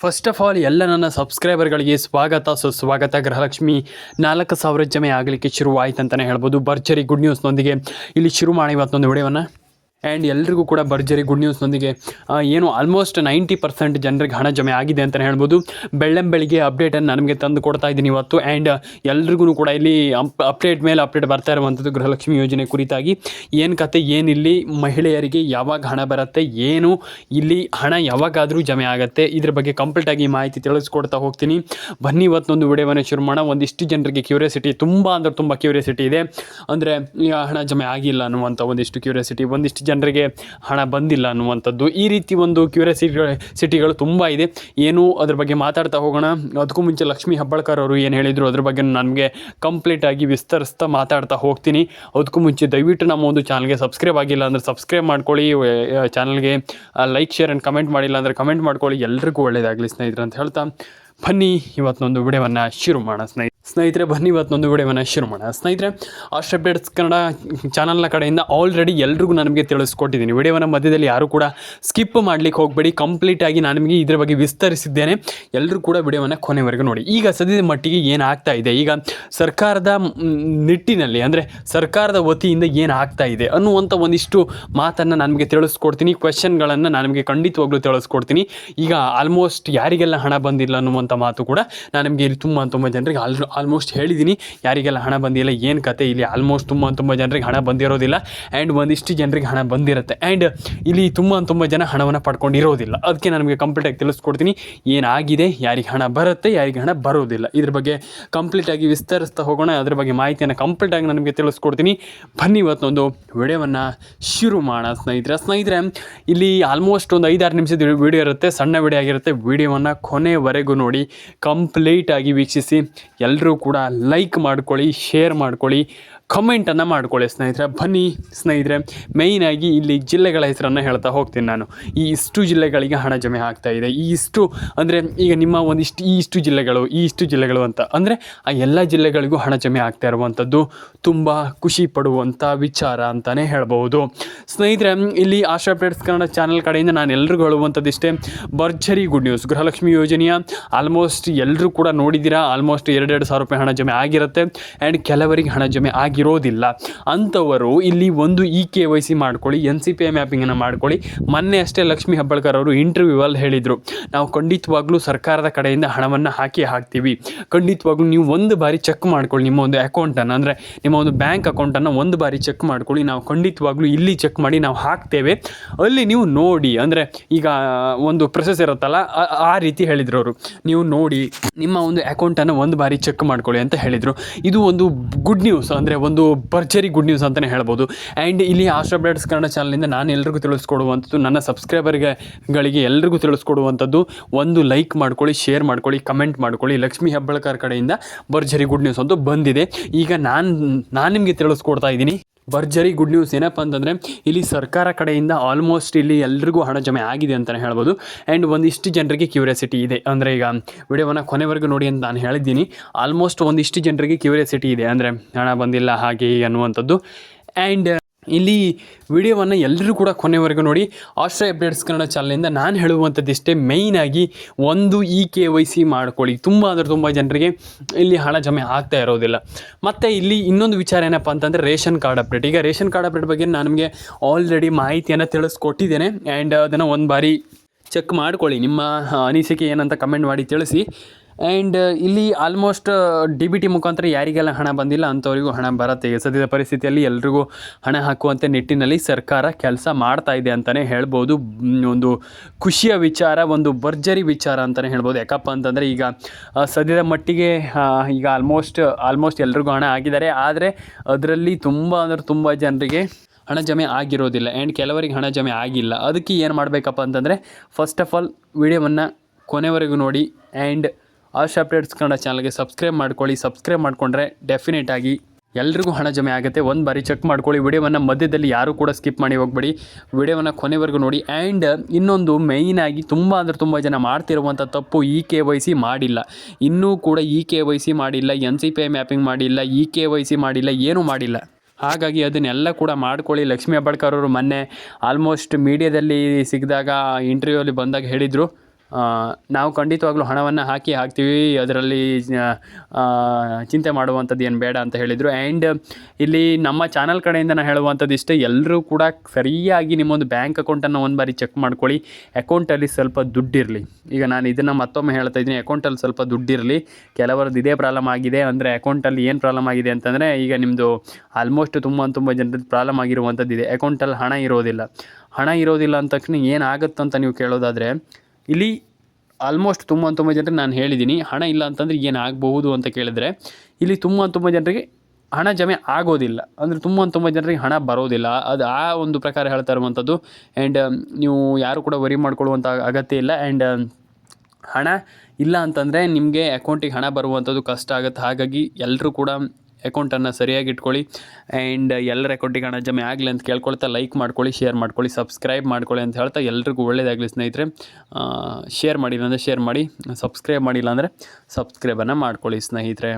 First of all ಎಲ್ಲ ನನ್ನ ಸಬ್ಸ್ಕ್ರೈಬರ್ಗಳಿಗೆ ಸ್ವಾಗತ ಸುಸ್ವಾಗತ. ಗೃಹಲಕ್ಷ್ಮಿ 4,000 ಜಮೆ ಆಗಲಿಕ್ಕೆ ಶುರುವಾಯಿತು ಅಂತಲೇ ಹೇಳ್ಬೋದು. ಭರ್ಜರಿ ಗುಡ್ ನ್ಯೂಸ್ನೊಂದಿಗೆ ಇಲ್ಲಿ ಶುರು ಮಾಡಿ ಇವತ್ತೊಂದು ವಿಡಿಯೋವನ್ನು. ಆ್ಯಂಡ್ ಎಲ್ರಿಗೂ ಕೂಡ ಭರ್ಜರಿ ಗುಡ್ ನ್ಯೂಸ್ನೊಂದಿಗೆ ಏನು ಆಲ್ಮೋಸ್ಟ್ 90% ಜನರಿಗೆ ಹಣ ಜಮೆ ಆಗಿದೆ ಅಂತಲೇ ಹೇಳ್ಬೋದು. ಬೆಳ್ಳಂಬೆಳಿಗ್ಗೆ ಅಪ್ಡೇಟನ್ನು ನಮಗೆ ತಂದು ಕೊಡ್ತಾ ಇದ್ದೀನಿ ಇವತ್ತು. ಆ್ಯಂಡ್ ಎಲ್ರಿಗೂ ಕೂಡ ಇಲ್ಲಿ ಅಪ್ಡೇಟ್ ಮೇಲೆ ಅಪ್ಡೇಟ್ ಬರ್ತಾ ಇರುವಂಥದ್ದು ಗೃಹಲಕ್ಷ್ಮಿ ಯೋಜನೆ ಕುರಿತಾಗಿ. ಏನು ಕತೆ, ಏನಿಲ್ಲಿ ಮಹಿಳೆಯರಿಗೆ ಯಾವಾಗ ಹಣ ಬರುತ್ತೆ, ಏನು ಇಲ್ಲಿ ಹಣ ಯಾವಾಗಾದರೂ ಜಮೆ ಆಗುತ್ತೆ, ಇದ್ರ ಬಗ್ಗೆ ಕಂಪ್ಲೀಟಾಗಿ ಮಾಹಿತಿ ತಿಳಿಸ್ಕೊಡ್ತಾ ಹೋಗ್ತೀನಿ. ಬನ್ನಿ ಇವತ್ತೊಂದು ವಿಡಿಯೋವನ್ನು ಶುರು ಮಾಡೋಣ. ಒಂದಿಷ್ಟು ಜನರಿಗೆ ಕ್ಯೂರಿಯಾಸಿಟಿ, ತುಂಬ ಕ್ಯೂರಿಯಾಸಿಟಿ ಇದೆ. ಅಂದರೆ ಈಗ ಹಣ ಜಮೆ ಆಗಿಲ್ಲ ಅನ್ನುವಂಥ ಒಂದಿಷ್ಟು ಕ್ಯೂರಿಯಾಸಿಟಿ, ಒಂದಿಷ್ಟು ಜನರಿಗೆ ಹಣ ಬಂದಿಲ್ಲ ಅನ್ನುವಂಥದ್ದು, ಈ ರೀತಿ ಒಂದು ಕ್ಯೂರಿಯಾಸಿಟಿಗಳು ತುಂಬ ಇದೆ. ಏನು ಅದ್ರ ಬಗ್ಗೆ ಮಾತಾಡ್ತಾ ಹೋಗೋಣ. ಅದಕ್ಕೂ ಮುಂಚೆ ಲಕ್ಷ್ಮೀ ಹೆಬ್ಬಾಳ್ಕರ್ ಅವರು ಏನು ಹೇಳಿದರು ಅದ್ರ ಬಗ್ಗೆ ನನಗೆ ಕಂಪ್ಲೀಟಾಗಿ ವಿಸ್ತರಿಸ್ತಾ ಮಾತಾಡ್ತಾ ಹೋಗ್ತೀನಿ. ಅದಕ್ಕೂ ಮುಂಚೆ ದಯವಿಟ್ಟು ನಮ್ಮ ಒಂದು ಚಾನಲ್ಗೆ ಸಬ್ಸ್ಕ್ರೈಬ್ ಆಗಿಲ್ಲ ಅಂದರೆ ಸಬ್ಸ್ಕ್ರೈಬ್ ಮಾಡ್ಕೊಳ್ಳಿ, ಚಾನಲ್ಗೆ ಲೈಕ್ ಶೇರ್ ಆ್ಯಂಡ್ ಕಮೆಂಟ್ ಮಾಡಿಲ್ಲ ಅಂದರೆ ಕಮೆಂಟ್ ಮಾಡ್ಕೊಳ್ಳಿ. ಎಲ್ರಿಗೂ ಒಳ್ಳೆಯದಾಗಲಿ ಸ್ನೇಹಿತರೆ ಅಂತ ಹೇಳ್ತಾ ಬನ್ನಿ ಇವತ್ತೊಂದು ವಿಡಿಯೋವನ್ನು ಶುರು ಮಾಡೋಣ ಸ್ನೇಹಿತರೆ. ಬನ್ನಿ ಇವತ್ತೊಂದು ವಿಡಿಯೋವನ್ನು ಶುರು ಮಾಡೋಣ ಸ್ನೇಹಿತರೆ. ಆಸ್ಟ್ರ ಅಪ್ಡೇಟ್ಸ್ ಕನ್ನಡ ಚಾನಲ್ನ ಕಡೆಯಿಂದ ಆಲ್ರೆಡಿ ಎಲ್ರಿಗೂ ನನಗೆ ತಿಳಿಸ್ಕೊಟ್ಟಿದ್ದೀನಿ. ವಿಡಿಯೋವನ್ನು ಮಧ್ಯದಲ್ಲಿ ಯಾರೂ ಕೂಡ ಸ್ಕಿಪ್ ಮಾಡಲಿಕ್ಕೆ ಹೋಗಬೇಡಿ. ಕಂಪ್ಲೀಟಾಗಿ ನಾನು ನಿಮಗೆ ಇದರ ಬಗ್ಗೆ ವಿಸ್ತರಿಸಿದ್ದೇನೆ. ಎಲ್ಲರೂ ಕೂಡ ವಿಡಿಯೋವನ್ನು ಕೊನೆವರೆಗೂ ನೋಡಿ. ಈಗ ಸದ್ಯದ ಮಟ್ಟಿಗೆ ಏನಾಗ್ತಾ ಇದೆ, ಈಗ ಸರ್ಕಾರದ ನಿಟ್ಟಿನಲ್ಲಿ ಅಂದರೆ ಸರ್ಕಾರದ ವತಿಯಿಂದ ಏನಾಗ್ತಾ ಇದೆ ಅನ್ನುವಂಥ ಒಂದಿಷ್ಟು ಮಾತನ್ನು ನನಗೆ ತಿಳಿಸ್ಕೊಡ್ತೀನಿ. ಕ್ವೆಶನ್ಗಳನ್ನು ನಾನು ನಿಮಗೆ ಖಂಡಿತವಾಗ್ಲೂ ತಿಳಿಸ್ಕೊಡ್ತೀನಿ. ಈಗ ಆಲ್ಮೋಸ್ಟ್ ಯಾರಿಗೆಲ್ಲ ಹಣ ಬಂದಿಲ್ಲ ಅನ್ನುವಂಥ ಮಾತು ಕೂಡ ನಾನು ನಿಮಗೆ ಇಲ್ಲಿ ತುಂಬ ಜನರಿಗೆ ಆಲ್ಮೋಸ್ಟ್ ಹೇಳಿದ್ದೀನಿ. ಯಾರಿಗೆಲ್ಲ ಹಣ ಬಂದಿಲ್ಲ, ಏನು ಕತೆ, ಇಲ್ಲಿ ಆಲ್ಮೋಸ್ಟ್ ತುಂಬ ಜನರಿಗೆ ಹಣ ಬಂದಿರೋದಿಲ್ಲ. ಆ್ಯಂಡ್ ಒಂದಿಷ್ಟು ಜನರಿಗೆ ಹಣ ಬಂದಿರುತ್ತೆ. ಆ್ಯಂಡ್ ಇಲ್ಲಿ ತುಂಬ ಜನ ಹಣವನ್ನು ಪಡ್ಕೊಂಡಿರೋದಿಲ್ಲ. ಅದಕ್ಕೆ ನನಗೆ ಕಂಪ್ಲೀಟಾಗಿ ತಿಳಿಸ್ಕೊಡ್ತೀನಿ ಏನಾಗಿದೆ, ಯಾರಿಗೆ ಹಣ ಬರುತ್ತೆ, ಯಾರಿಗೆ ಹಣ ಬರೋದಿಲ್ಲ, ಇದ್ರ ಬಗ್ಗೆ ಕಂಪ್ಲೀಟಾಗಿ ವಿಸ್ತರಿಸ್ತಾ ಹೋಗೋಣ. ಅದ್ರ ಬಗ್ಗೆ ಮಾಹಿತಿಯನ್ನು ಕಂಪ್ಲೀಟಾಗಿ ನನಗೆ ತಿಳಿಸ್ಕೊಡ್ತೀನಿ. ಬನ್ನಿ ಇವತ್ತೊಂದು ವಿಡಿಯೋವನ್ನು ಶುರು ಮಾಡೋಣ ಸ್ನೇಹಿತರೆ. ಇಲ್ಲಿ ಆಲ್ಮೋಸ್ಟ್ ಒಂದು 5-6 ನಿಮಿಷದ ವಿಡಿಯೋ ಇರುತ್ತೆ, ಸಣ್ಣ ವಿಡಿಯೋ ಆಗಿರುತ್ತೆ. ವಿಡಿಯೋವನ್ನು ಕೊನೆವರೆಗೂ ನೋಡಿ, ಕಂಪ್ಲೀಟಾಗಿ ವೀಕ್ಷಿಸಿ. ಎಲ್ಲರೂ ಕೂಡ ಲೈಕ್ ಮಾಡ್ಕೊಳ್ಳಿ, ಶೇರ್ ಮಾಡ್ಕೊಳ್ಳಿ, ಕಮೆಂಟನ್ನು ಮಾಡ್ಕೊಳ್ಳಿ ಸ್ನೇಹಿತರೆ. ಬನ್ನಿ ಸ್ನೇಹಿತರೆ, ಮೇಯ್ನಾಗಿ ಇಲ್ಲಿ ಜಿಲ್ಲೆಗಳ ಹೆಸರನ್ನು ಹೇಳ್ತಾ ಹೋಗ್ತೀನಿ ನಾನು. ಈ ಇಷ್ಟು ಜಿಲ್ಲೆಗಳಿಗೆ ಹಣ ಜಮೆ ಆಗ್ತಾ ಇದೆ. ಈ ಇಷ್ಟು ಅಂದರೆ ಈಗ ನಿಮ್ಮ ಒಂದಿಷ್ಟು ಈ ಇಷ್ಟು ಜಿಲ್ಲೆಗಳು ಅಂತ ಅಂದರೆ ಆ ಎಲ್ಲ ಜಿಲ್ಲೆಗಳಿಗೂ ಹಣ ಜಮೆ ಆಗ್ತಾ ಇರುವಂಥದ್ದು ತುಂಬ ಖುಷಿ ಪಡುವಂಥ ವಿಚಾರ ಅಂತಲೇ ಹೇಳ್ಬೋದು ಸ್ನೇಹಿತರೆ. ಇಲ್ಲಿ ಆಸ್ಟ್ರ ಅಪ್ಡೇಟ್ಸ್ ಕನ್ನಡ ಚಾನಲ್ ಕಡೆಯಿಂದ ನಾನು ಎಲ್ರಿಗೂ ಹೇಳುವಂಥದ್ದಿಷ್ಟೇ, ಭರ್ಜರಿ ಗುಡ್ ನ್ಯೂಸ್. ಗೃಹಲಕ್ಷ್ಮಿ ಯೋಜನೆಯ ಆಲ್ಮೋಸ್ಟ್ ಎಲ್ಲರೂ ಕೂಡ ನೋಡಿದ್ದೀರಾ. ಆಲ್ಮೋಸ್ಟ್ 2,000 ರೂಪಾಯಿ ಹಣ ಜಮೆ ಆಗಿರುತ್ತೆ. ಆ್ಯಂಡ್ ಕೆಲವರಿಗೆ ಹಣ ಜಮೆ ಆಗಿರೋದಿಲ್ಲ. ಅಂಥವರು ಇಲ್ಲಿ ಒಂದು KYC ಮಾಡ್ಕೊಳ್ಳಿ, NCPI ಮ್ಯಾಪಿಂಗನ್ನು ಮಾಡ್ಕೊಳ್ಳಿ. ಮೊನ್ನೆ ಅಷ್ಟೇ ಲಕ್ಷ್ಮೀ ಹೆಬ್ಬಾಳ್ಕರ್ ಅವರು ಇಂಟರ್ವ್ಯೂವಲ್ಲಿ ಹೇಳಿದರು, ನಾವು ಖಂಡಿತವಾಗ್ಲೂ ಸರ್ಕಾರದ ಕಡೆಯಿಂದ ಹಣವನ್ನು ಹಾಕ್ತೀವಿ. ಖಂಡಿತವಾಗ್ಲೂ ನೀವು ಒಂದು ಬಾರಿ ಚೆಕ್ ಮಾಡ್ಕೊಳ್ಳಿ, ನಿಮ್ಮ ಒಂದು ಅಕೌಂಟನ್ನು ಅಂದರೆ ನಿಮ್ಮ ಒಂದು ಬ್ಯಾಂಕ್ ಅಕೌಂಟನ್ನು ಒಂದು ಬಾರಿ ಚೆಕ್ ಮಾಡ್ಕೊಳ್ಳಿ. ನಾವು ಖಂಡಿತವಾಗ್ಲೂ ಇಲ್ಲಿ ಚೆಕ್ ಮಾಡಿ ನಾವು ಹಾಕ್ತೇವೆ, ಅಲ್ಲಿ ನೀವು ನೋಡಿ. ಅಂದರೆ ಈಗ ಒಂದು ಪ್ರೊಸೆಸ್ ಇರುತ್ತಲ್ಲ, ಆ ರೀತಿ ಹೇಳಿದರು ಅವರು. ನೀವು ನೋಡಿ ನಿಮ್ಮ ಒಂದು ಅಕೌಂಟನ್ನು ಒಂದು ಬಾರಿ ಚೆಕ್ ಮಾಡ್ಕೊಳ್ಳಿ ಅಂತ ಹೇಳಿದರು. ಇದು ಒಂದು ಗುಡ್ ನ್ಯೂಸ್, ಅಂದರೆ ಒಂದು ಭರ್ಜರಿ ಗುಡ್ ನ್ಯೂಸ್ ಅಂತಲೇ ಹೇಳ್ಬೋದು. ಆ್ಯಂಡ್ ಇಲ್ಲಿ ಆಸ್ಟ್ರ ಅಪ್ಡೇಟ್ಸ್ ಕನ್ನಡ ಚಾನಲಿಂದ ನಾನು ಎಲ್ರಿಗೂ ತಿಳಿಸ್ಕೊಡುವಂಥದ್ದು, ನನ್ನ ಸಬ್ಸ್ಕ್ರೈಬರ್ಗಳಿಗೆ ಎಲ್ರಿಗೂ ತಿಳಿಸ್ಕೊಡುವಂಥದ್ದು, ಒಂದು ಲೈಕ್ ಮಾಡ್ಕೊಳ್ಳಿ, ಶೇರ್ ಮಾಡ್ಕೊಳ್ಳಿ, ಕಮೆಂಟ್ ಮಾಡ್ಕೊಳ್ಳಿ. ಲಕ್ಷ್ಮೀ ಹೆಬ್ಬಾಳ್ಕರ್ ಕಡೆಯಿಂದ ಭರ್ಜರಿ ಗುಡ್ ನ್ಯೂಸ್ ಅಂತೂ ಬಂದಿದೆ. ಈಗ ನಾನು ನಿಮಗೆ ತಿಳಿಸ್ಕೊಡ್ತಾ ಇದ್ದೀನಿ ಭರ್ಜರಿ ಗುಡ್ ನ್ಯೂಸ್. ಏನಪ್ಪ ಅಂತಂದರೆ ಇಲ್ಲಿ ಸರ್ಕಾರ ಕಡೆಯಿಂದ ಆಲ್ಮೋಸ್ಟ್ ಇಲ್ಲಿ ಎಲ್ರಿಗೂ ಹಣ ಜಮೆ ಆಗಿದೆ ಅಂತಲೇ ಹೇಳ್ಬೋದು. ಆ್ಯಂಡ್ ಒಂದಿಷ್ಟು ಜನರಿಗೆ ಕ್ಯೂರಿಯಾಸಿಟಿ ಇದೆ. ಅಂದರೆ ಈಗ ವಿಡಿಯೋವನ್ನು ಕೊನೆವರೆಗೂ ನೋಡಿ ಅಂತ ನಾನು ಹೇಳಿದ್ದೀನಿ. ಆಲ್ಮೋಸ್ಟ್ ಒಂದಿಷ್ಟು ಜನರಿಗೆ ಕ್ಯೂರಿಯಾಸಿಟಿ ಇದೆ, ಅಂದರೆ ಹಣ ಬಂದಿಲ್ಲ ಹಾಗೆ ಅನ್ನುವಂಥದ್ದು. ಆ್ಯಂಡ್ ಇಲ್ಲಿ ವಿಡಿಯೋವನ್ನು ಎಲ್ಲರೂ ಕೂಡ ಕೊನೆವರೆಗೂ ನೋಡಿ. ಆಸ್ಟ್ರ ಅಪ್ಡೇಟ್ಸ್ ಕನ್ನಡ ಚಾನಲಿಂದ ನಾನು ಹೇಳುವಂಥದ್ದಿಷ್ಟೇ, ಮೇಯ್ನಾಗಿ ಒಂದು KYC ಮಾಡ್ಕೊಳ್ಳಿ. ತುಂಬ ಜನರಿಗೆ ಇಲ್ಲಿ ಹಣ ಜಮೆ ಆಗ್ತಾ ಇರೋದಿಲ್ಲ. ಮತ್ತು ಇಲ್ಲಿ ಇನ್ನೊಂದು ವಿಚಾರ ಏನಪ್ಪ ಅಂತಂದರೆ ರೇಷನ್ ಕಾರ್ಡ್ ಅಪ್ಡೇಟ್. ಈಗ ರೇಷನ್ ಕಾರ್ಡ್ ಅಪ್ಡೇಟ್ ಬಗ್ಗೆ ನಾನು ನಿಮಗೆ ಆಲ್ರೆಡಿ ಮಾಹಿತಿಯನ್ನು ತಿಳಿಸ್ಕೊಟ್ಟಿದ್ದೇನೆ. ಆ್ಯಂಡ್ ಅದನ್ನು ಒಂದು ಬಾರಿ ಚೆಕ್ ಮಾಡ್ಕೊಳ್ಳಿ. ನಿಮ್ಮ ಅನಿಸಿಕೆ ಏನಂತ ಕಮೆಂಟ್ ಮಾಡಿ ತಿಳಿಸಿ. ಆ್ಯಂಡ್ ಇಲ್ಲಿ ಆಲ್ಮೋಸ್ಟ್ DBT ಮುಖಾಂತರ ಯಾರಿಗೆಲ್ಲ ಹಣ ಬಂದಿಲ್ಲ ಅಂಥವರಿಗೂ ಹಣ ಬರುತ್ತೆ. ಸದ್ಯದ ಪರಿಸ್ಥಿತಿಯಲ್ಲಿ ಎಲ್ರಿಗೂ ಹಣ ಹಾಕುವಂಥ ನಿಟ್ಟಿನಲ್ಲಿ ಸರ್ಕಾರ ಕೆಲಸ ಮಾಡ್ತಾ ಇದೆ ಅಂತಲೇ ಹೇಳ್ಬೋದು. ಒಂದು ಖುಷಿಯ ವಿಚಾರ, ಒಂದು ಭರ್ಜರಿ ವಿಚಾರ ಅಂತಲೇ ಹೇಳ್ಬೋದು. ಯಾಕಪ್ಪ ಅಂತಂದರೆ ಈಗ ಸದ್ಯದ ಮಟ್ಟಿಗೆ ಈಗ ಆಲ್ಮೋಸ್ಟ್ ಎಲ್ರಿಗೂ ಹಣ ಆಗಿದ್ದಾರೆ. ಆದರೆ ಅದರಲ್ಲಿ ತುಂಬ ಜನರಿಗೆ ಹಣ ಜಮೆ ಆಗಿರೋದಿಲ್ಲ. ಆ್ಯಂಡ್ ಕೆಲವರಿಗೆ ಹಣ ಜಮೆ ಆಗಿಲ್ಲ. ಅದಕ್ಕೆ ಏನು ಮಾಡಬೇಕಪ್ಪ ಅಂತಂದರೆ ಫಸ್ಟ್ ಆಫ್ ಆಲ್ ವಿಡಿಯೋವನ್ನು ಕೊನೆವರೆಗೂ ನೋಡಿ. ಆ್ಯಂಡ್ ಆಸ್ಟ್ರ ಅಪ್ಡೇಟ್ಸ್ ಕನ್ನಡ ಚಾನಲ್ಗೆ ಸಬ್ಸ್ಕ್ರೈಬ್ ಮಾಡ್ಕೊಳ್ಳಿ. ಸಬ್ಸ್ಕ್ರೈಬ್ ಮಾಡಿಕೊಂಡ್ರೆ ಡೆಫಿನೆಟಾಗಿ ಎಲ್ರಿಗೂ ಹಣ ಜಮೆ ಆಗುತ್ತೆ. ಒಂದು ಬಾರಿ ಚೆಕ್ ಮಾಡ್ಕೊಳ್ಳಿ. ವಿಡಿಯೋವನ್ನು ಮಧ್ಯದಲ್ಲಿ ಯಾರೂ ಕೂಡ ಸ್ಕಿಪ್ ಮಾಡಿ ಹೋಗಬೇಡಿ, ವಿಡಿಯೋವನ್ನು ಕೊನೆವರೆಗೂ ನೋಡಿ. ಆ್ಯಂಡ್ ಇನ್ನೊಂದು ಮೇಯ್ನಾಗಿ ತುಂಬ ಜನ ಮಾಡ್ತಿರುವಂಥ ತಪ್ಪು, KYC ಮಾಡಿಲ್ಲ, ಇನ್ನೂ ಕೂಡ KYC ಮಾಡಿಲ್ಲ, NCPI ಮ್ಯಾಪಿಂಗ್ ಮಾಡಿಲ್ಲ, KYC ಮಾಡಿಲ್ಲ, ಏನೂ ಮಾಡಿಲ್ಲ. ಹಾಗಾಗಿ ಅದನ್ನೆಲ್ಲ ಕೂಡ ಮಾಡ್ಕೊಳ್ಳಿ. ಲಕ್ಷ್ಮೀ ಹೆಬ್ಬಾಳ್ಕರ್ ಅವರು ಮೊನ್ನೆ ಆಲ್ಮೋಸ್ಟ್ ಮೀಡಿಯಾದಲ್ಲಿ ಸಿಕ್ಕಿದಾಗ ಇಂಟರ್ವ್ಯೂವಲ್ಲಿ ಬಂದಾಗ ಹೇಳಿದರು, ನಾವು ಖಂಡಿತವಾಗ್ಲೂ ಹಣವನ್ನು ಹಾಕ್ತೀವಿ, ಅದರಲ್ಲಿ ಚಿಂತೆ ಮಾಡುವಂಥದ್ದು ಏನು ಬೇಡ ಅಂತ ಹೇಳಿದರು. ಆ್ಯಂಡ್ ಇಲ್ಲಿ ನಮ್ಮ ಚಾನಲ್ ಕಡೆಯಿಂದ ನಾನು ಹೇಳುವಂಥದ್ದು ಇಷ್ಟೇ, ಎಲ್ಲರೂ ಕೂಡ ಸರಿಯಾಗಿ ನಿಮ್ಮೊಂದು ಬ್ಯಾಂಕ್ ಅಕೌಂಟನ್ನು ಒಂದು ಬಾರಿ ಚೆಕ್ ಮಾಡ್ಕೊಳ್ಳಿ. ಅಕೌಂಟಲ್ಲಿ ಸ್ವಲ್ಪ ದುಡ್ಡಿರಲಿ. ಈಗ ನಾನು ಇದನ್ನು ಮತ್ತೊಮ್ಮೆ ಹೇಳ್ತಾ ಇದ್ದೀನಿ, ಅಕೌಂಟಲ್ಲಿ ಸ್ವಲ್ಪ ದುಡ್ಡಿರಲಿ. ಕೆಲವರದ್ದು ಇದೇ ಪ್ರಾಬ್ಲಮ್ ಆಗಿದೆ. ಅಂದರೆ ಅಕೌಂಟಲ್ಲಿ ಏನು ಪ್ರಾಬ್ಲಮ್ ಆಗಿದೆ ಅಂತಂದರೆ, ಈಗ ನಿಮ್ಮದು ಆಲ್ಮೋಸ್ಟ್ ತುಂಬ ಜನರದ್ದು ಪ್ರಾಬ್ಲಮ್ ಆಗಿರುವಂಥದ್ದಿದೆ. ಅಕೌಂಟಲ್ಲಿ ಹಣ ಇರೋದಿಲ್ಲ ಅಂದ ತಕ್ಷಣ ಏನಾಗುತ್ತಂತ ನೀವು ಕೇಳೋದಾದರೆ, ಇಲ್ಲಿ ಆಲ್ಮೋಸ್ಟ್ ತುಂಬ ಜನರಿಗೆ ನಾನು ಹೇಳಿದ್ದೀನಿ, ಹಣ ಇಲ್ಲ ಅಂತಂದರೆ ಏನಾಗಬಹುದು ಅಂತ ಕೇಳಿದರೆ, ಇಲ್ಲಿ ತುಂಬ ಜನರಿಗೆ ಹಣ ಜಮೆ ಆಗೋದಿಲ್ಲ. ಅಂದರೆ ತುಂಬ ಜನರಿಗೆ ಹಣ ಬರೋದಿಲ್ಲ. ಅದು ಆ ಒಂದು ಪ್ರಕಾರ ಹೇಳ್ತಾ ಇರುವಂಥದ್ದು. ಆ್ಯಂಡ್ ನೀವು ಯಾರು ಕೂಡ ವರಿ ಮಾಡ್ಕೊಳ್ಳುವಂಥ ಅಗತ್ಯ ಇಲ್ಲ. ಆ್ಯಂಡ್ ಹಣ ಇಲ್ಲ ಅಂತಂದರೆ ನಿಮಗೆ ಅಕೌಂಟಿಗೆ ಹಣ ಬರುವಂಥದ್ದು ಕಷ್ಟ ಆಗುತ್ತೆ. ಹಾಗಾಗಿ ಎಲ್ಲರೂ ಕೂಡ ಅಕೌಂಟನ್ನು ಸರಿಯಾಗಿ ಇಟ್ಕೊಳ್ಳಿ. ಆ್ಯಂಡ್ ಎಲ್ಲರ ಅಕೌಂಟಿಗೆ ಹಣ ಜಮೆ ಆಗಲಿ ಅಂತ ಕೇಳ್ಕೊಳ್ತಾ ಲೈಕ್ ಮಾಡ್ಕೊಳ್ಳಿ, ಶೇರ್ ಮಾಡ್ಕೊಳ್ಳಿ, ಸಬ್ಸ್ಕ್ರೈಬ್ ಮಾಡ್ಕೊಳ್ಳಿ ಅಂತ ಹೇಳ್ತಾ ಎಲ್ರಿಗೂ ಒಳ್ಳೆಯದಾಗಲಿ ಸ್ನೇಹಿತರೆ. ಶೇರ್ ಮಾಡಿಲ್ಲ ಅಂದರೆ ಶೇರ್ ಮಾಡಿ, ಸಬ್ಸ್ಕ್ರೈಬ್ ಮಾಡಿಲ್ಲ ಅಂದರೆ ಸಬ್ಸ್ಕ್ರೈಬನ್ನು ಮಾಡ್ಕೊಳ್ಳಿ ಸ್ನೇಹಿತರೆ.